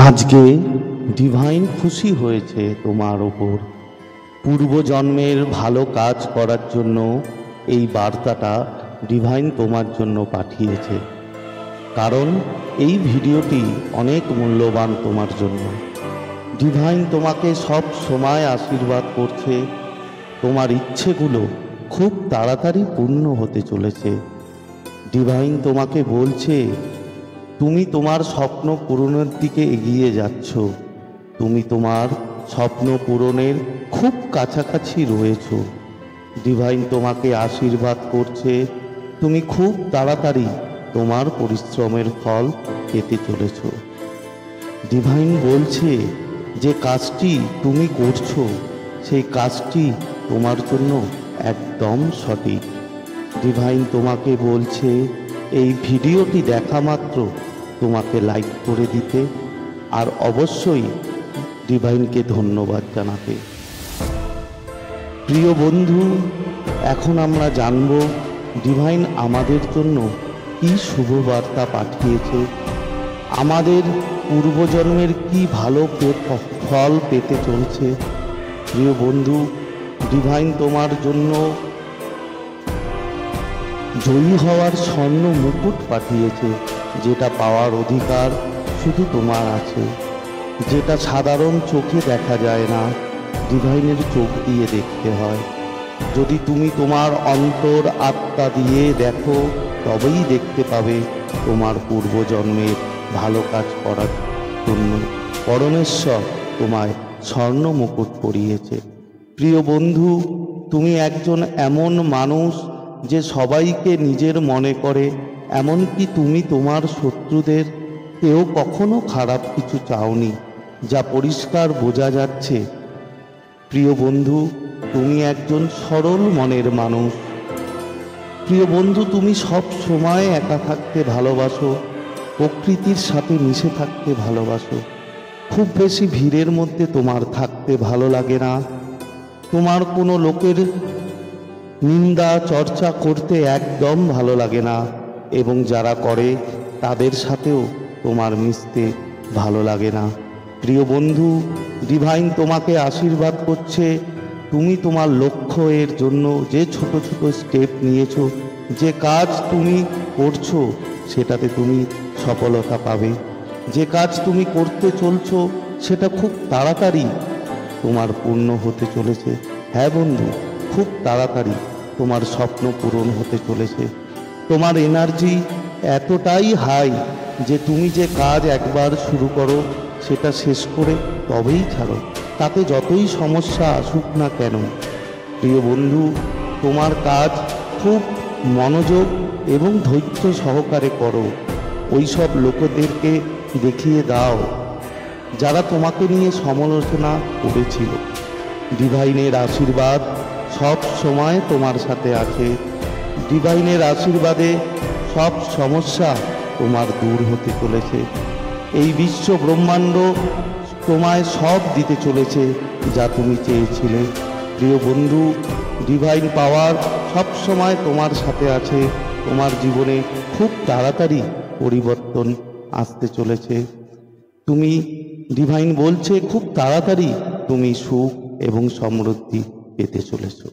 আজকে ডিভাইন খুশি হয়েছে তোমার ওপর। পূর্বজন্মের ভালো কাজ করার জন্য এই বার্তাটা ডিভাইন তোমার জন্য পাঠিয়েছে, কারণ এই ভিডিওটি অনেক মূল্যবান তোমার জন্য। ডিভাইন তোমাকে সব সময় আশীর্বাদ করছে। তোমার ইচ্ছেগুলো খুব তাড়াতাড়ি পূর্ণ হতে চলেছে। ডিভাইন তোমাকে বলছে, তুমি তোমার স্বপ্ন পূরণের দিকে এগিয়ে যাচ্ছ। তুমি তোমার স্বপ্ন পূরণের খুব কাছাকাছি রয়েছ। ডিভাইন তোমাকে আশীর্বাদ করছে, তুমি খুব তাড়াতাড়ি তোমার পরিশ্রমের ফল পেতে চলেছ। ডিভাইন বলছে যে কাজটি তুমি করছো সেই কাজটি তোমার জন্য একদম সঠিক। ডিভাইন তোমাকে বলছে এই ভিডিওটি দেখা মাত্র তোমাকে লাইক করে দিতে, আর অবশ্যই ডিভাইনকে ধন্যবাদ জানাতে। প্রিয় বন্ধু, এখন আমরা জানব ডিভাইন আমাদের জন্য কি শুভবার্তা পাঠিয়েছে, আমাদের পূর্বজন্মের কি ভালো ফল পেতে চলছে। প্রিয় বন্ধু, ডিভাইন তোমার জন্য জয়ী হওয়ার স্বর্ণ মুকুট পাঠিয়েছে, যেটা পাওয়ার অধিকার শুধু তোমার আছে, যেটা সাধারণ চোখে দেখা যায় না, ডিভাইনের চোখ দিয়ে দেখতে হয়। যদি তুমি তোমার অন্তর আত্মা দিয়ে দেখো, তবেই দেখতে পাবে তোমার পূর্বজন্মের ভালো কাজ করার জন্য পরমেশ্বর তোমায় স্বর্ণ মুকুট পরিয়েছে। প্রিয় বন্ধু, তুমি একজন এমন মানুষ যে সবাইকে নিজের মনে করে, এমনকি তুমি তোমার শত্রুদের কেউ কখনো খারাপ কিছু চাওনি, যা পরিষ্কার বোঝা যাচ্ছে। প্রিয় বন্ধু, তুমি একজন সরল মনের মানুষ। প্রিয় বন্ধু, তুমি সব সময় একা থাকতে ভালোবাসো, প্রকৃতির সাথে মিশে থাকতে ভালোবাসো। খুব বেশি ভিড়ের মধ্যে তোমার থাকতে ভালো লাগে না। তোমার কোনো লোকের নিন্দা চর্চা করতে একদম ভালো লাগে না, এবং যারা করে তাদের সাথেও তোমার মিশতে ভালো লাগে না। প্রিয় বন্ধু, ডিভাইন তোমাকে আশীর্বাদ করছে, তুমি তোমার লক্ষ্য এর জন্য যে ছোট ছোট স্টেপ নিয়েছো, যে কাজ তুমি করছো সেটাতে তুমি সফলতা পাবে। যে কাজ তুমি করতে চলছো সেটা খুব তাড়াতাড়ি তোমার পূর্ণ হতে চলেছে। হ্যাঁ বন্ধু, খুব তাড়াতাড়ি তোমার স্বপ্ন পূরণ হতে চলেছে। তোমার এনার্জি এতটাই হাই যে তুমি যে কাজ একবার শুরু করো সেটা শেষ করে তবেই ছাড়ো, তাতে যতই সমস্যা আসুক না কেন। প্রিয় বন্ধু, তোমার কাজ খুব মনোযোগ এবং ধৈর্য সহকারে করো। ওই সব লোকেদেরকে দেখিয়ে দাও যারা তোমাকে নিয়ে সমালোচনা করেছিল। ডিভাইনের আশীর্বাদ সব সময় তোমার সাথে আছে। ডিভাইনের আশীর্বাদে সব সমস্যা তোমার দূর হতে চলেছে। এই বিশ্ব ব্রহ্মাণ্ড তোমায় সব দিতে চলেছে যা তুমি চেয়েছিলে। প্রিয় বন্ধু, ডিভাইন পাওয়ার সব সময় তোমার সাথে আছে। তোমার জীবনে খুব তাড়াতাড়ি পরিবর্তন আসতে চলেছে। তুমি, ডিভাইন বলছে, খুব তাড়াতাড়ি তুমি সুখ এবং সমৃদ্ধি পেতে চলেছো।